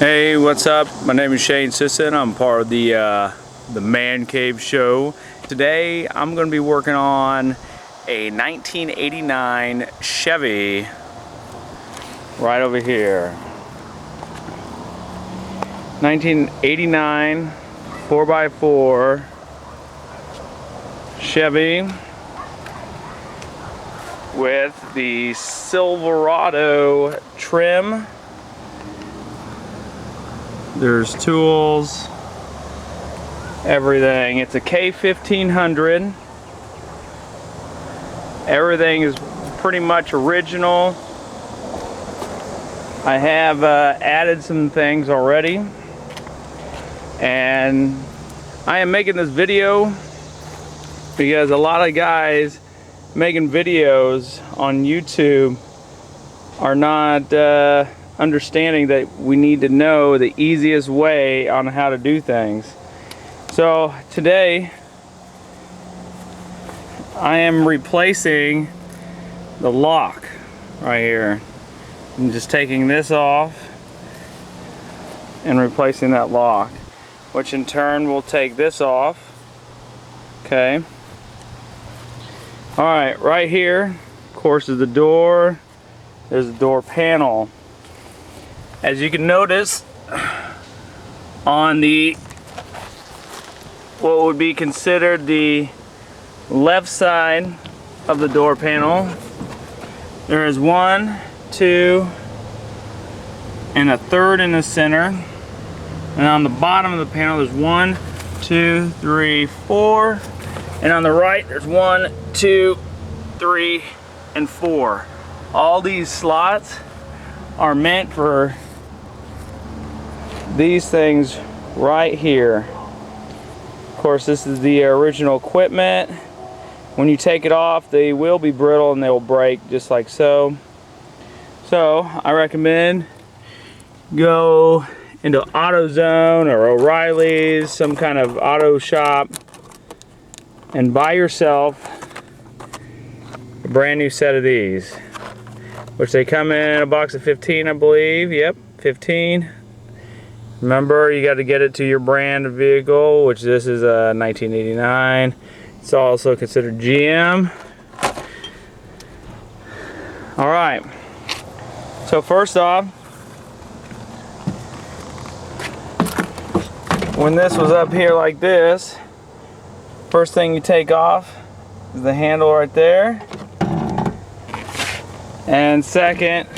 Hey, what's up? My name is Shane Sisson. I'm part of the Man Cave show. Today I'm going to be working on a 1989 Chevy right over here. 1989 4x4 Chevy with the Silverado trim. There's tools, everything. It's a k1500. Everything is pretty much original. I have added some things already, and I am making this video because a lot of guys making videos on YouTube are not understanding that we need to know the easiest way on how to do things. So today I am replacing the lock right here. I'm just taking this off and replacing that lock, which in turn will take this off. Okay. Alright, right here, of course, is the door. There's the door panel. As you can notice, on the what would be considered the left side of the door panel, there is 1, 2, and a third in the center. And on the bottom of the panel, there's 1, 2, 3, 4. And on the right, there's 1, 2, 3, and 4. All these slots are meant for these things right here. Of course, this is the original equipment. When you take it off, they will be brittle and they will break just like so. So I recommend go into AutoZone or O'Reilly's, some kind of auto shop, and buy yourself a brand new set of these, which they come in a box of 15, I believe. Yep, 15. Remember, you got to get it to your brand of vehicle, which this is a 1989. It's also considered GM. All right. So first off, when this was up here like this, first thing you take off is the handle right there. And second,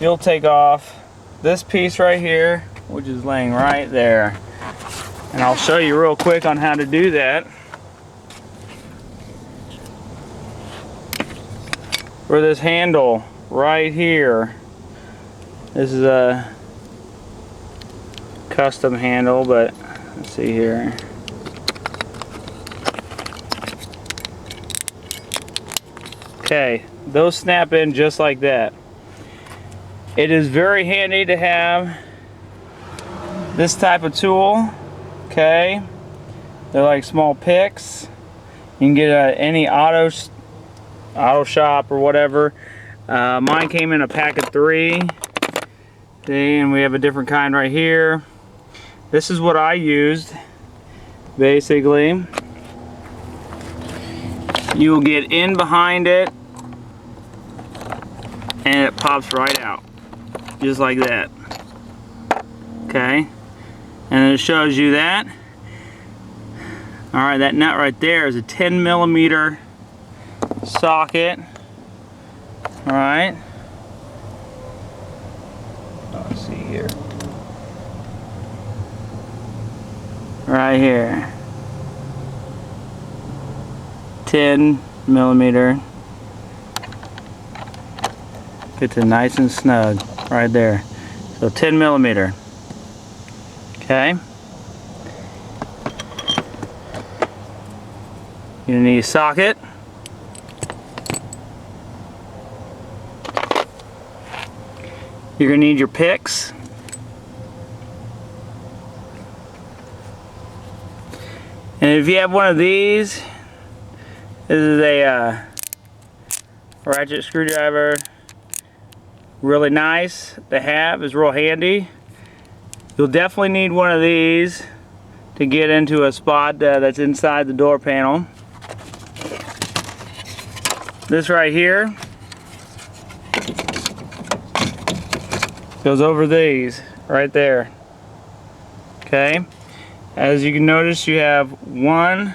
you'll take off this piece right here, which is laying right there. And I'll show you real quick on how to do that. For this handle right here, this is a custom handle, but let's see here. Okay, those snap in just like that. It is very handy to have this type of tool. Okay, they're like small picks. You can get at any auto shop or whatever. Mine came in a pack of 3. See, and we have a different kind right here. This is what I used. Basically, you will get in behind it and it pops right out just like that. Okay, and it shows you that. Alright, that nut right there is a 10mm socket. Alright, let's see here. Right here, 10mm. Gets it nice and snug right there. So 10mm. Okay. You need a socket. You're gonna need your picks. And if you have one of these, this is a ratchet screwdriver. Really nice to have, is real handy. You'll definitely need one of these to get into a spot that's inside the door panel. This right here goes over these right there. Okay, as you can notice, you have 1,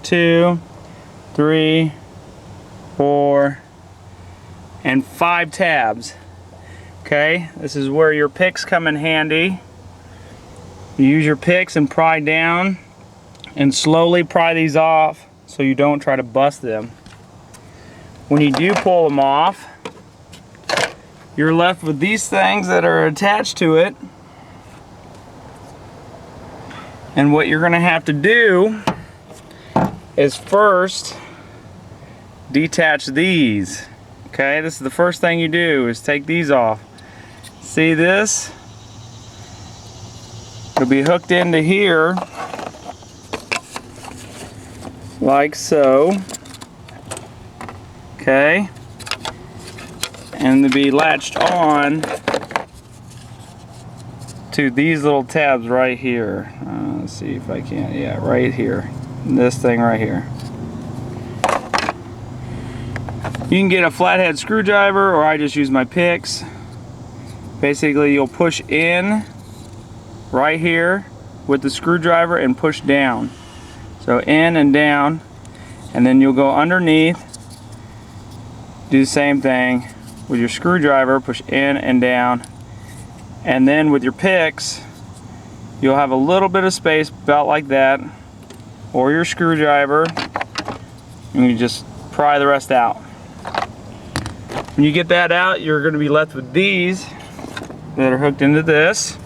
2, 3, 4, and 5 tabs. Okay, this is where your picks come in handy. You use your picks and pry down and slowly pry these off so you don't try to bust them. When you do pull them off, you're left with these things that are attached to it. And what you're going to have to do is first detach these. Okay, this is the first thing you do, is take these off. See this? It'll be hooked into here like so. Okay, and to be latched on to these little tabs right here. Let's see if I can. Yeah, right here. This thing right here. You can get a flathead screwdriver, or I just use my picks. Basically, you'll push in right here with the screwdriver and push down. So in and down, and then you'll go underneath. Do the same thing with your screwdriver, push in and down, and then with your picks you'll have a little bit of space about like that, or your screwdriver, and you just pry the rest out. When you get that out, you're going to be left with these that are hooked into this.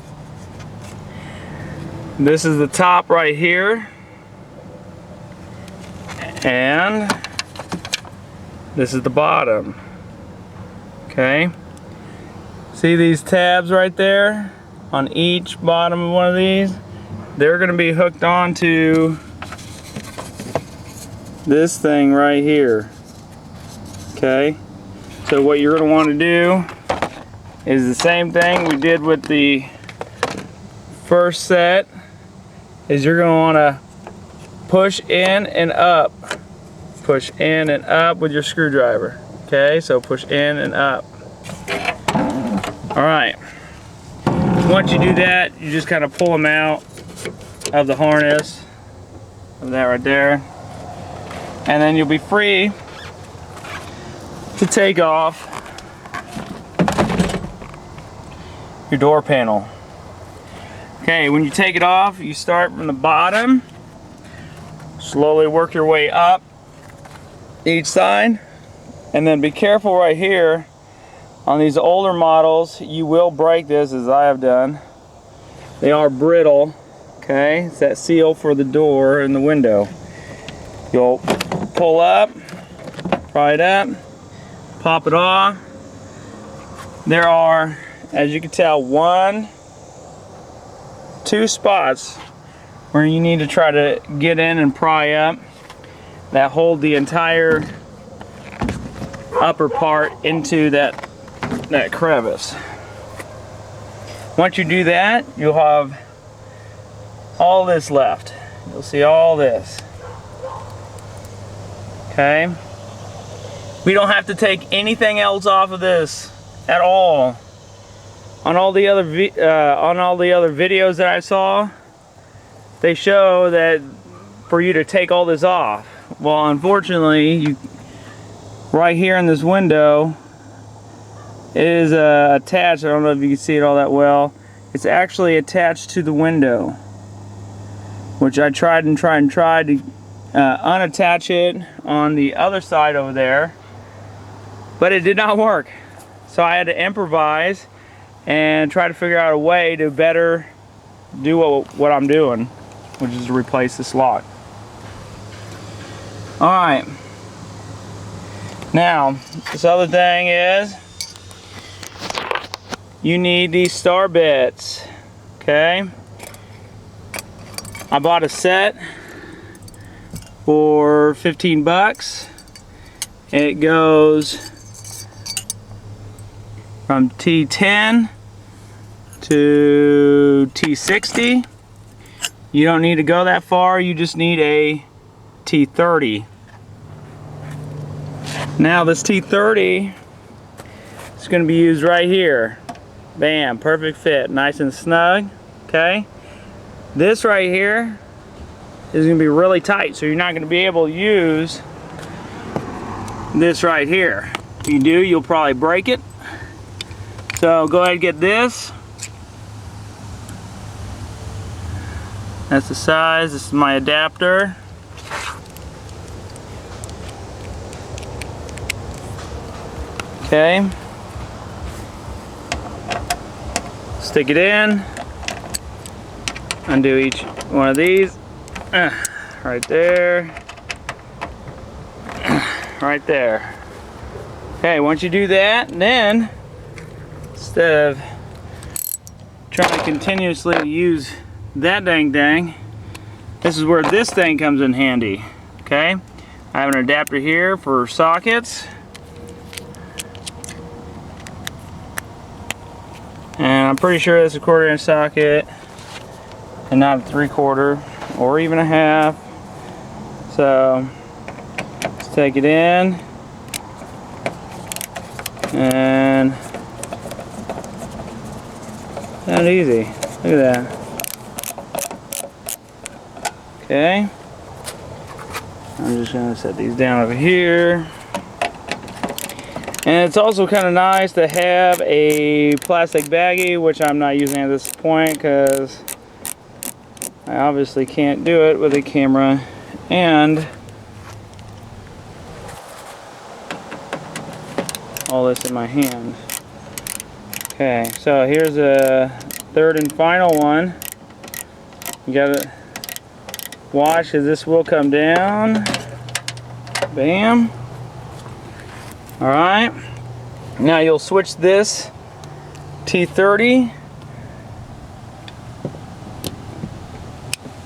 This is the top right here, and this is the bottom. Okay, see these tabs right there on each bottom of one of these? They're going to be hooked onto this thing right here. Okay, so what you're going to want to do is the same thing we did with the first set, is you're going to want to push in and up. Push in and up with your screwdriver. Okay, so push in and up. Alright, once you do that, you just kind of pull them out of the harness, of that right there, and then you'll be free to take off your door panel. Okay, when you take it off, you start from the bottom, slowly work your way up each side, and then be careful right here. On these older models, you will break this, as I have done. They are brittle. Okay, it's that seal for the door and the window. You'll pull up, pry it up, pop it off. There are, as you can tell, 1, 2 spots where you need to try to get in and pry up that hold the entire upper part into that crevice. Once you do that, you'll have all this left. You'll see all this. Okay, we don't have to take anything else off of this at all. On all the other videos that I saw, they show that for you to take all this off. Well, unfortunately, right here in this window is attached. I don't know if you can see it all that well. It's actually attached to the window, which I tried to unattach it on the other side over there, but it did not work. So I had to improvise and try to figure out a way to better do what I'm doing, which is to replace this lock. Alright, now this other thing is you need these star bits. Okay, I bought a set for 15 bucks. It goes from T10 to to T60. You don't need to go that far, you just need a T30. Now this T30 is going to be used right here. Bam, perfect fit, nice and snug, okay? This right here is going to be really tight, so you're not going to be able to use this right here. If you do, you'll probably break it. So go ahead and get this. That's the size. This is my adapter. Okay. Stick it in. Undo each one of these. Right there. Right there. Okay, once you do that, then instead of trying to continuously use that dang thing, this is where this thing comes in handy. Okay, I have an adapter here for sockets, and I'm pretty sure it's a 1/4 inch socket and not a 3/4 or even a half. So let's take it in and not easy. Look at that. Okay, I'm just gonna set these down over here. And it's also kind of nice to have a plastic baggie, which I'm not using at this point because I obviously can't do it with a camera and all this in my hand. Okay, so here's a third and final one. You gotta watch because this will come down. Bam. Alright. Now you'll switch this T30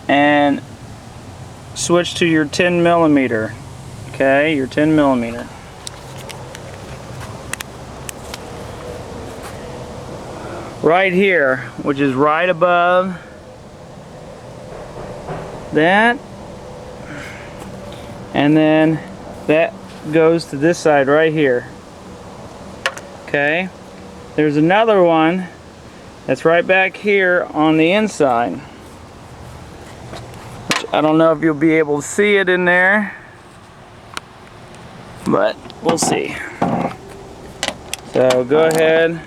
and switch to your 10mm. Okay, your 10mm. Right here, which is right above that, and then that goes to this side right here. Okay, there's another one that's right back here on the inside, which I don't know if you'll be able to see it in there, but we'll see. So go ahead,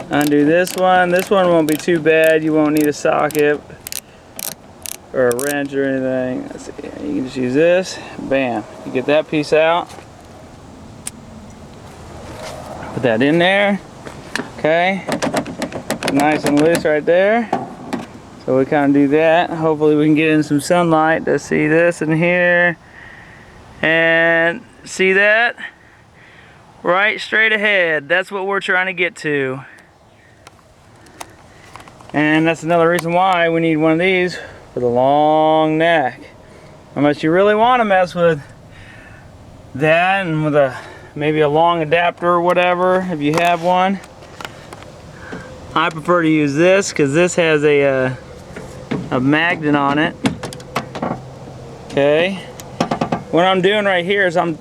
undo this one. This one won't be too bad. You won't need a socket or a wrench or anything. Let's see. You can just use this. Bam. You get that piece out. Put that in there. Okay. Nice and loose right there. So we kind of do that. Hopefully we can get in some sunlight to see this in here. And see that? Right straight ahead. That's what we're trying to get to. And that's another reason why we need one of these with a long neck. Unless you really want to mess with that and with maybe a long adapter or whatever, if you have one. I prefer to use this because this has a magnet on it. Okay. What I'm doing right here is I'm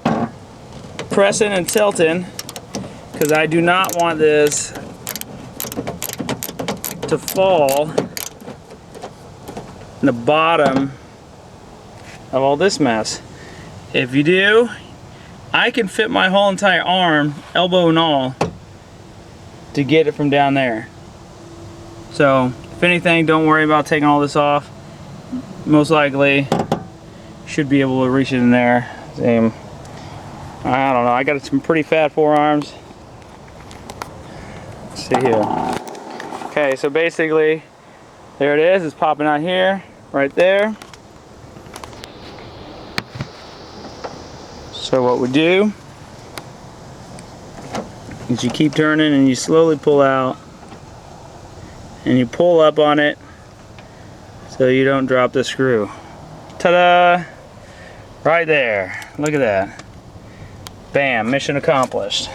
pressing and tilting because I do not want this to fall in the bottom of all this mess. If you do, I can fit my whole entire arm, elbow and all, to get it from down there. So if anything, don't worry about taking all this off. Most likely should be able to reach it in there. Same. I don't know, I got some pretty fat forearms. Let's see here. Okay, so basically, there it is. It's popping out here, right there. So what we do is you keep turning and you slowly pull out, and you pull up on it so you don't drop the screw. Ta-da! Right there. Look at that. Bam, mission accomplished.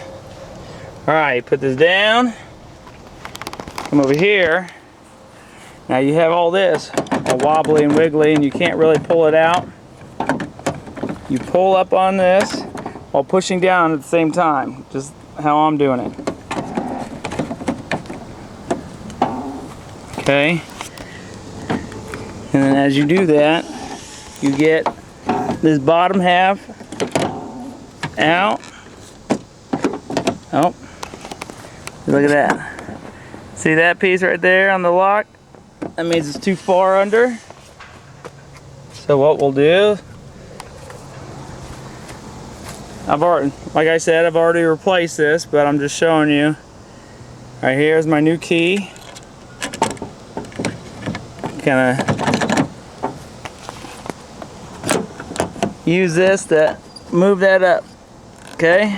Alright, put this down. Come over here, Now you have all this all wobbly and wiggly and you can't really pull it out. You pull up on this while pushing down at the same time, just how I'm doing it. Okay, and then as you do that, you get this bottom half out. Oh, look at that. See that piece right there on the lock? That means it's too far under. So what we'll do, like I said, I've already replaced this, but I'm just showing you. Right here is my new key. Kind of use this to move that up. Okay.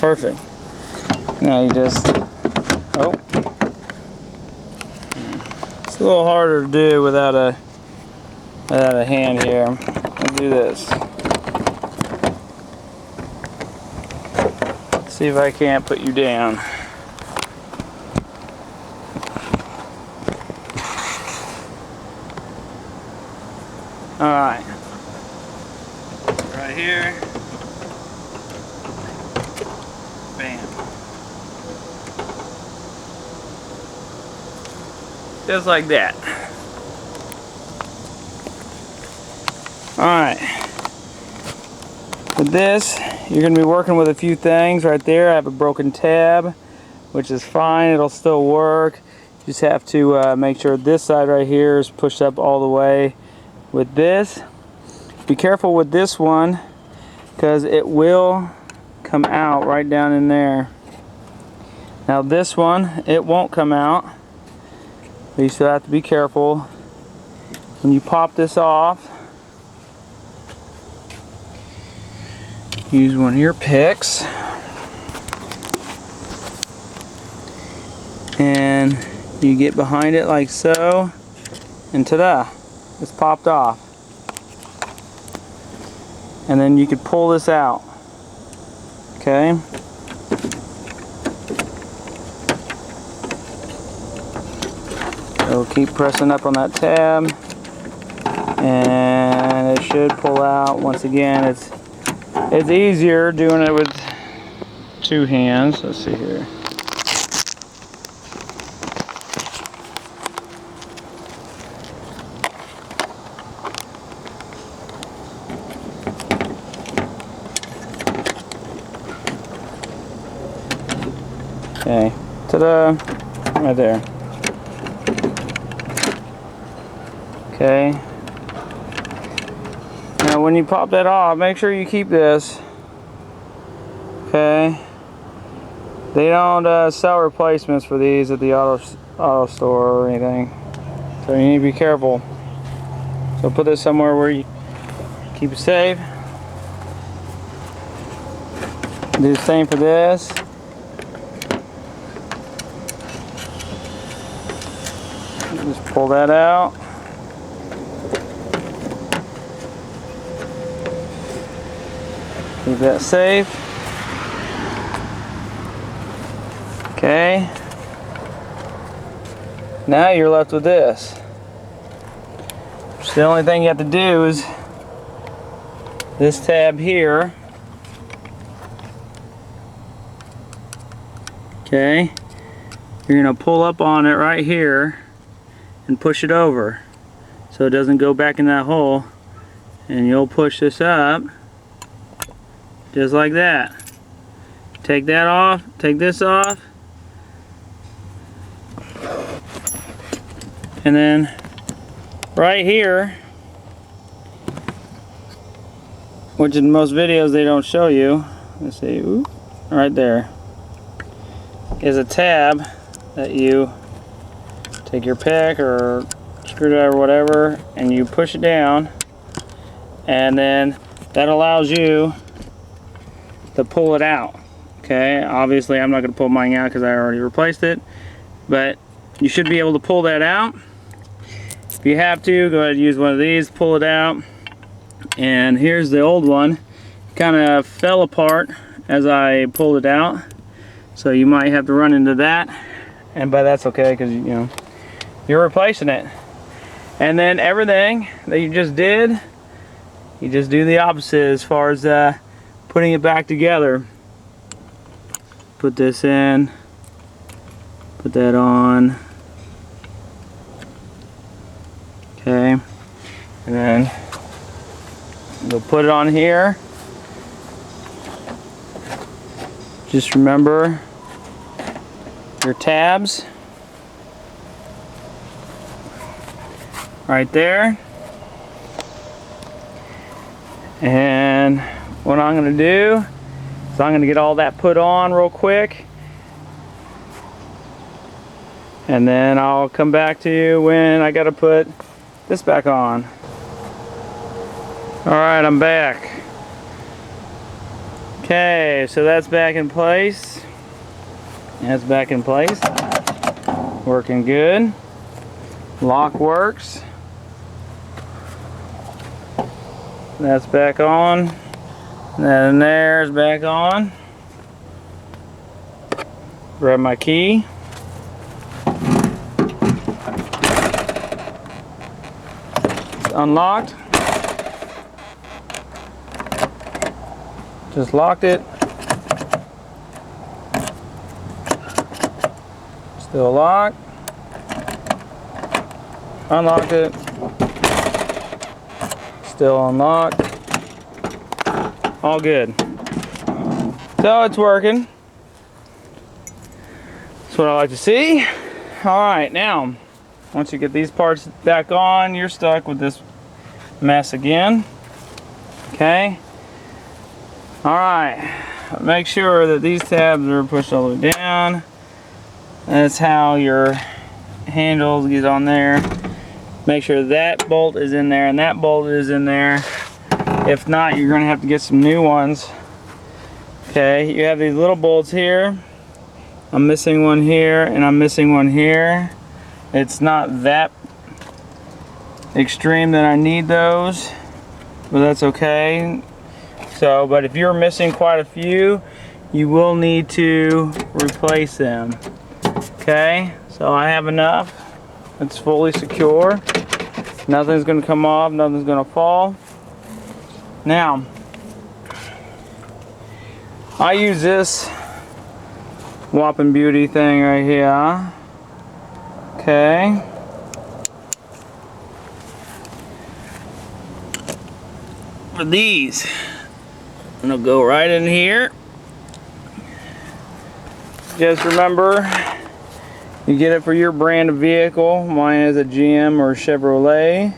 Perfect. Now you just, oh, it's a little harder to do without a hand here. I'll do this. See if I can't put you down. Alright. Right here. Bam. Just like that. Alright. With this, you're going to be working with a few things right there. I have a broken tab, which is fine. It'll still work. You just have to make sure this side right here is pushed up all the way. With this, be careful with this one because it will come out right down in there. Now this one, it won't come out, but you still have to be careful. When you pop this off, use one of your picks and you get behind it like so, and ta-da! It's popped off. And then you could pull this out. Okay? So keep pressing up on that tab and it should pull out. Once again, it's easier doing it with two hands. Let's see here. Okay, ta-da, right there. Okay. Now when you pop that off, make sure you keep this. Okay. They don't sell replacements for these at the auto store or anything. So you need to be careful. So put this somewhere where you keep it safe. Do the same for this. Just pull that out. Keep that safe. Okay. Now you're left with this. So the only thing you have to do is this tab here. Okay. You're going to pull up on it right here and push it over so it doesn't go back in that hole, and you'll push this up just like that. Take that off, take this off, and then right here, which in most videos they don't show you, let's see, ooh, right there is a tab that you take your pick or screwdriver or whatever and you push it down, and then that allows you to pull it out. Okay, obviously I'm not going to pull mine out because I already replaced it, but you should be able to pull that out. If you have to, go ahead and use one of these, pull it out. And here's the old one. Kind of fell apart as I pulled it out, so you might have to run into that but that's okay because you know you're replacing it. And then everything that you just did, you just do the opposite as far as putting it back together. Put this in, put that on, okay, and then you'll put it on here. Just remember your tabs right there. And what I'm going to do is I'm going to get all that put on real quick, and then I'll come back to you when I got to put this back on. Alright, I'm back. Okay, so that's back in place. That's back in place. Working good. Lock works. That's back on. That in there is back on. Grab my key. It's unlocked. Just locked it. Still locked. Unlocked it. Still unlocked. All good. So it's working. That's what I like to see. Alright, now once you get these parts back on, you're stuck with this mess again. Okay. Alright, make sure that these tabs are pushed all the way down. That's how your handles get on there. Make sure that bolt is in there and that bolt is in there. If not, you're going to have to get some new ones. Okay, you have these little bolts here. I'm missing one here and I'm missing one here. It's not that extreme that I need those, but that's okay. So, but if you're missing quite a few, you will need to replace them. Okay, so I have enough. It's fully secure. Nothing's going to come off, nothing's going to fall. Now, I use this Whopping Beauty thing right here. Okay. For these, I'm going to go right in here. Just remember, you get it for your brand of vehicle. Mine is a GM or Chevrolet.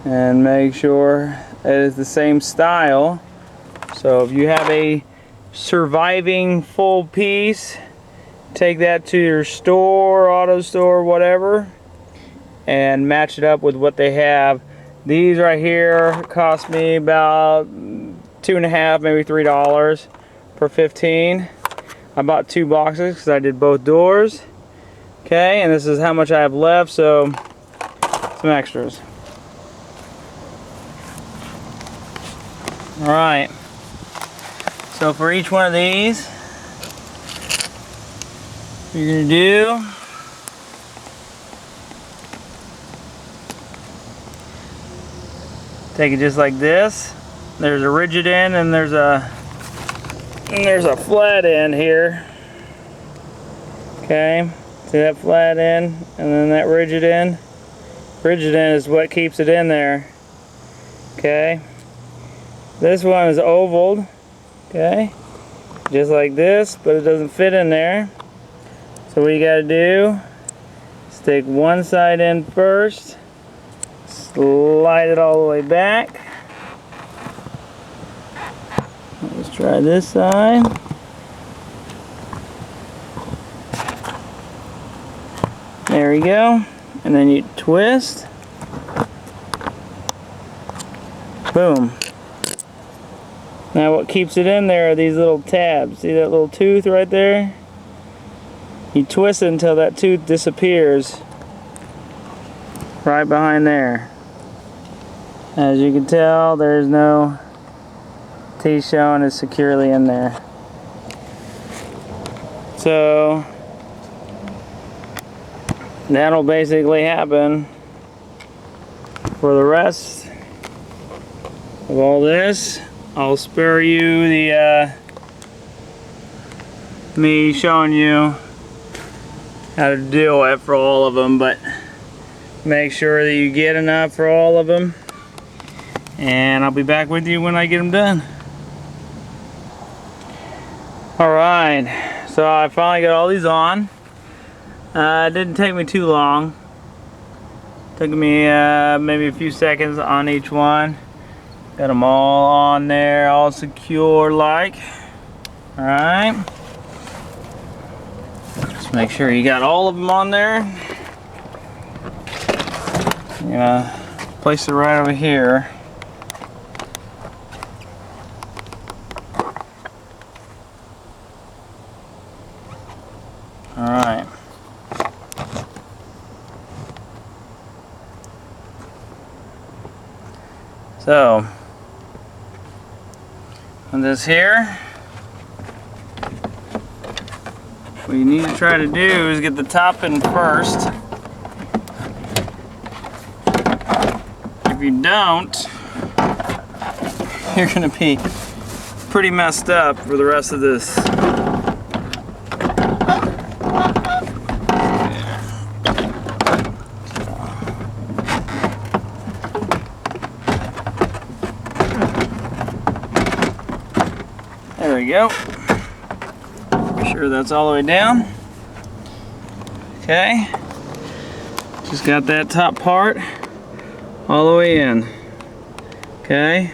And make sure it is the same style. So if you have a surviving full piece, take that to your store, auto store, whatever, and match it up with what they have. These right here cost me about $2.50, maybe $3 per 15. I bought 2 boxes because I did both doors. Okay, and this is how much I have left, so some extras. Alright, so for each one of these, what you're going to do, take it just like this. There's a rigid end and there's a flat end here. Okay, see that flat end and then that rigid end? Rigid end is what keeps it in there. Okay. This one is ovaled, okay, just like this, but it doesn't fit in there. So what you got to do is take one side in first, slide it all the way back. Let's try this side. There we go. And then you twist. Boom. Now what keeps it in there are these little tabs. See that little tooth right there? You twist it until that tooth disappears right behind there. As you can tell, there's no teeth showing, it's securely in there. So that'll basically happen for the rest of all this. I'll spare you the me showing you how to do it for all of them, but make sure that you get enough for all of them, and I'll be back with you when I get them done. Alright, so I finally got all these on. It didn't take me too long. Took me maybe a few seconds on each one. Got them all on there, all secure like. Alright. Just make sure you got all of them on there. I'm gonna place it right over here. Alright. So, on this here, what you need to try to do is get the top in first. If you don't, you're going to be pretty messed up for the rest of this. There we go. Make sure that's all the way down. Okay. Just got that top part all the way in. Okay.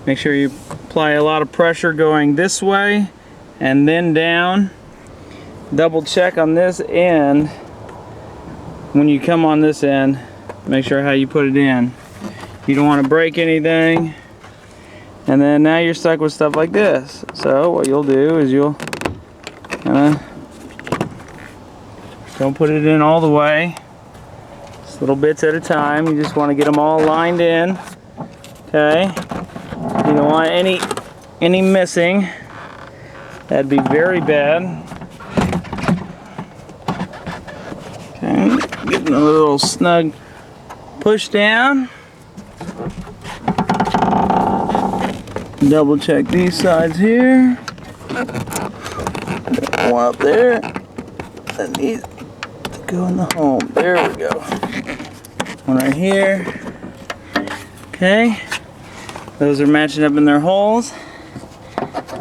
Make sure you apply a lot of pressure going this way and then down. Double check on this end. When you come on this end, make sure how you put it in. You don't want to break anything. And then now you're stuck with stuff like this. So what you'll do is you'll don't put it in all the way. Just little bits at a time. You just want to get them all lined in. Okay. You don't want any missing. That'd be very bad. Okay. Getting a little snug push down. Double check these sides here. One up there that needs to go in the home. There we go. One right here. Okay. Those are matching up in their holes.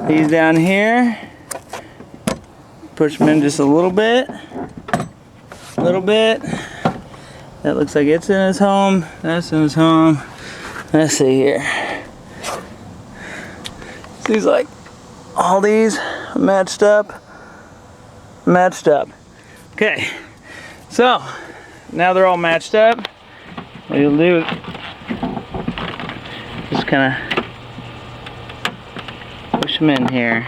These down here. Push them in just a little bit. A little bit. That looks like it's in his home. That's in his home. Let's see here. Seems like all these matched up. Okay, so now they're all matched up. What you'll do is just kind of push them in here.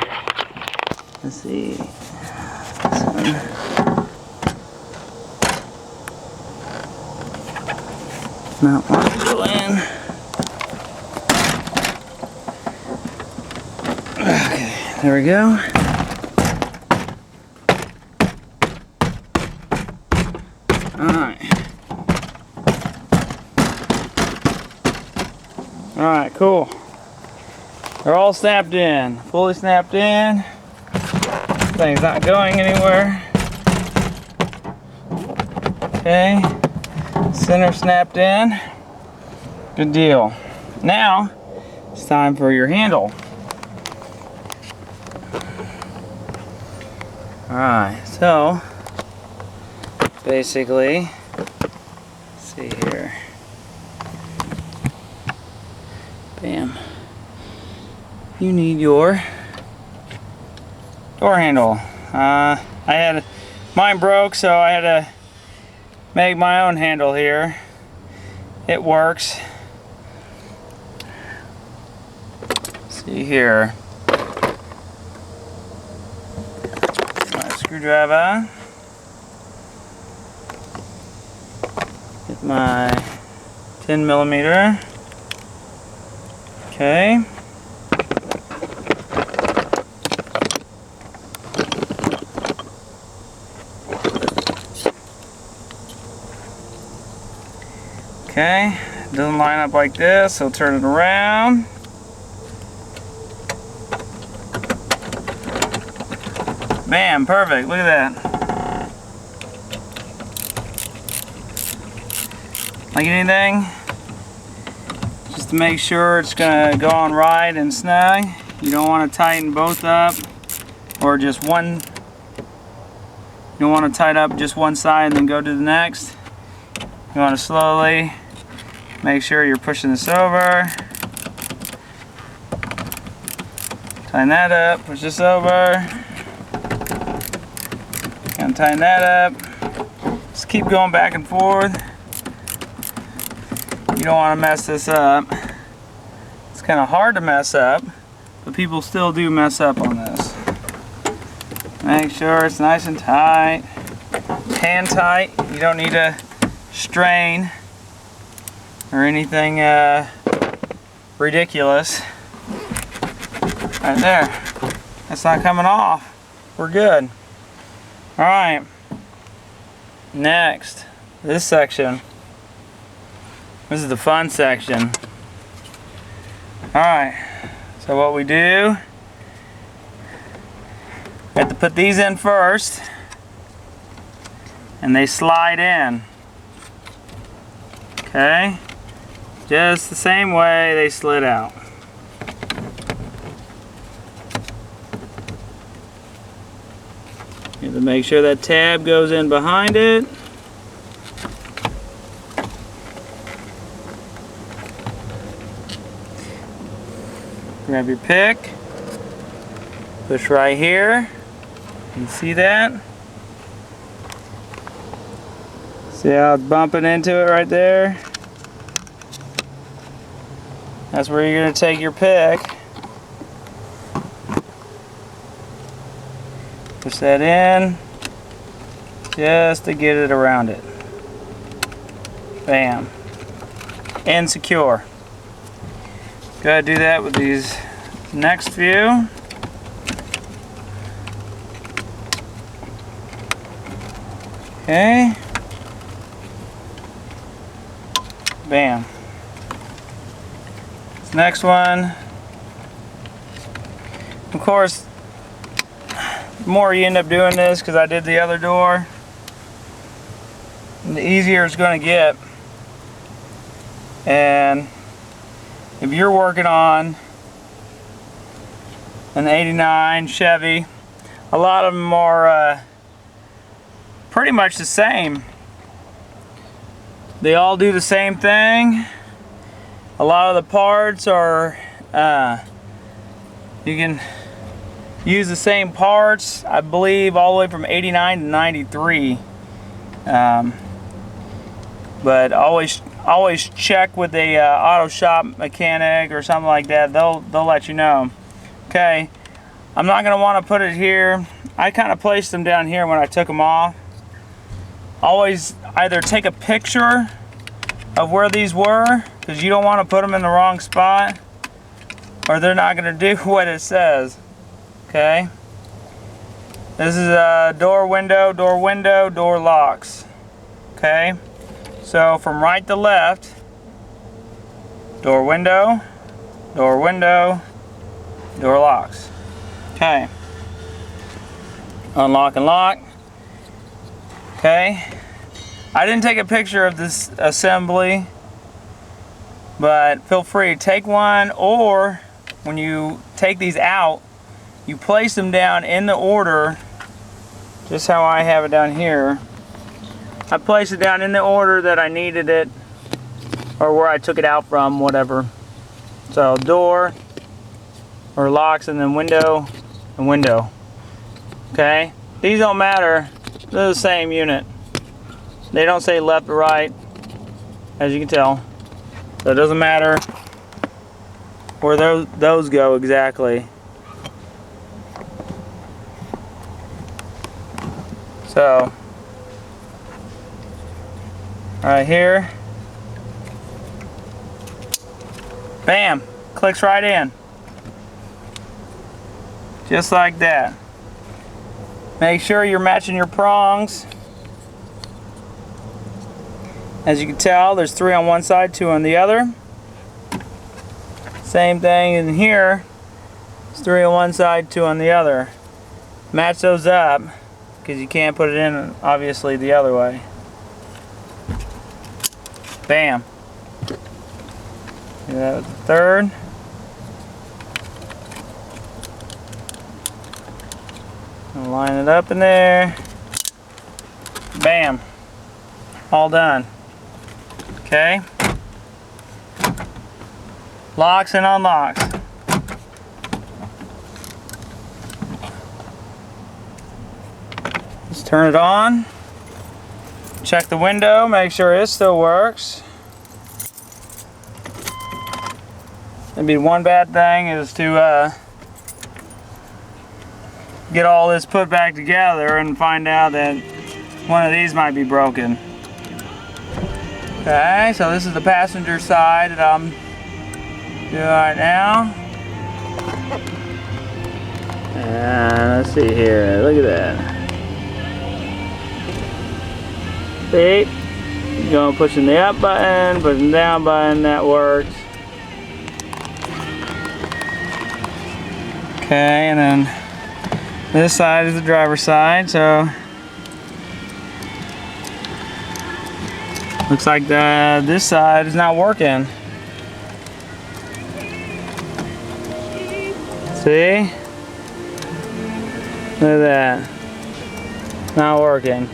Let's see. This one. Not one to go in. Okay, there we go. Alright, cool. They're all snapped in. Fully snapped in. Thing's not going anywhere. Okay. Center snapped in. Good deal. Now, it's time for your handle. Alright, so basically, let's see here. Bam. You need your door handle. Mine broke, so I had to make my own handle here. It works. See here. My screwdriver. Get my 10mm. Okay. Okay, it doesn't line up like this, so turn it around. Bam, perfect, look at that. Like anything, just to make sure it's gonna go on right and snug. You don't want to tighten both up, or just one. You don't want to tighten up just one side and then go to the next. You want to slowly make sure you're pushing this over. Tighten that up, push this over. And tighten that up. Just keep going back and forth. You don't want to mess this up. It's kind of hard to mess up, but people still do mess up on this. Make sure it's nice and tight. Hand tight. You don't need to strain or anything ridiculous. Right there. That's not coming off. We're good. Alright. Next, this section. This is the fun section. Alright, so what we do, we have to put these in first, and they slide in. Okay? Just the same way they slid out. You have to make sure that tab goes in behind it. Grab your pick, push right here, you see that? See how it's bumping into it right there? That's where you're going to take your pick. Push that in, just to get it around it. Bam. And secure. Gotta do that with these next few. Okay. Bam. This next one, of course, the more you end up doing this, because I did the other door, the easier it's going to get. And if you're working on an 89 Chevy, a lot of them are pretty much the same. They all do the same thing. A lot of the parts are, you can use the same parts, I believe, all the way from 89 to 93. But always check with a auto shop mechanic or something like that. They'll let you know. Okay, I'm not gonna want to put it here. I kind of placed them down here when I took them off. Always either take a picture of where these were, because you don't want to put them in the wrong spot, or they're not gonna do what it says. Okay, this is a door window, door locks. Okay, so from right to left, door window, door locks. Okay, unlock and lock. Okay, I didn't take a picture of this assembly, but feel free to take one, or when you take these out, you place them down in the order, just how I have it down here. I placed it down in the order that I needed it, or where I took it out from, whatever. So door, or locks, and then window, and window. Okay, these don't matter, they're the same unit. They don't say left or right, as you can tell. So it doesn't matter where those go exactly. So, right here, bam, clicks right in. Just like that. Make sure you're matching your prongs. As you can tell, there's 3 on one side, 2 on the other. Same thing in here. It's 3 on one side, 2 on the other. Match those up, because you can't put it in, obviously, the other way. Bam. Do that with the third. And line it up in there. Bam. All done. Okay. Locks and unlocks. Let's turn it on. Check the window, make sure it still works. Maybe one bad thing is to get all this put back together and find out that one of these might be broken. Okay, so this is the passenger side that I'm doing right now. And let's see here, look at that. See? You're going pushing the up button, pushing the down button, that works. Okay, and then this side is the driver's side, so looks like this side is not working. See? Look at that. Not working.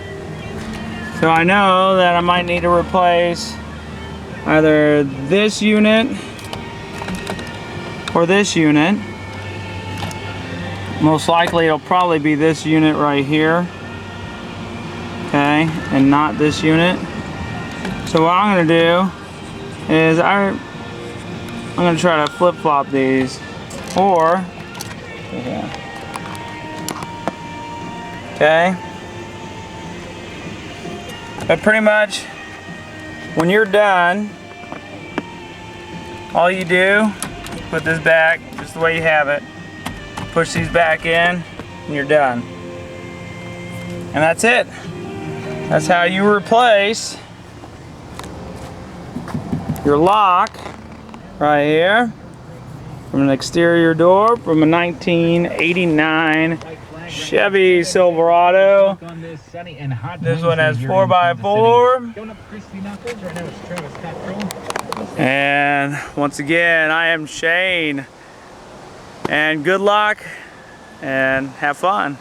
So I know that I might need to replace either this unit or this unit. Most likely it'll probably be this unit right here. Okay, and not this unit. So what I'm gonna do is I'm gonna try to flip-flop these, or okay. But pretty much, when you're done, all you do, put this back just the way you have it, push these back in, and you're done. And that's it. That's how you replace your lock right here from an exterior door from a 1989 Chevy Silverado. This one has 4x4. And once again, I am Shane. And good luck and have fun.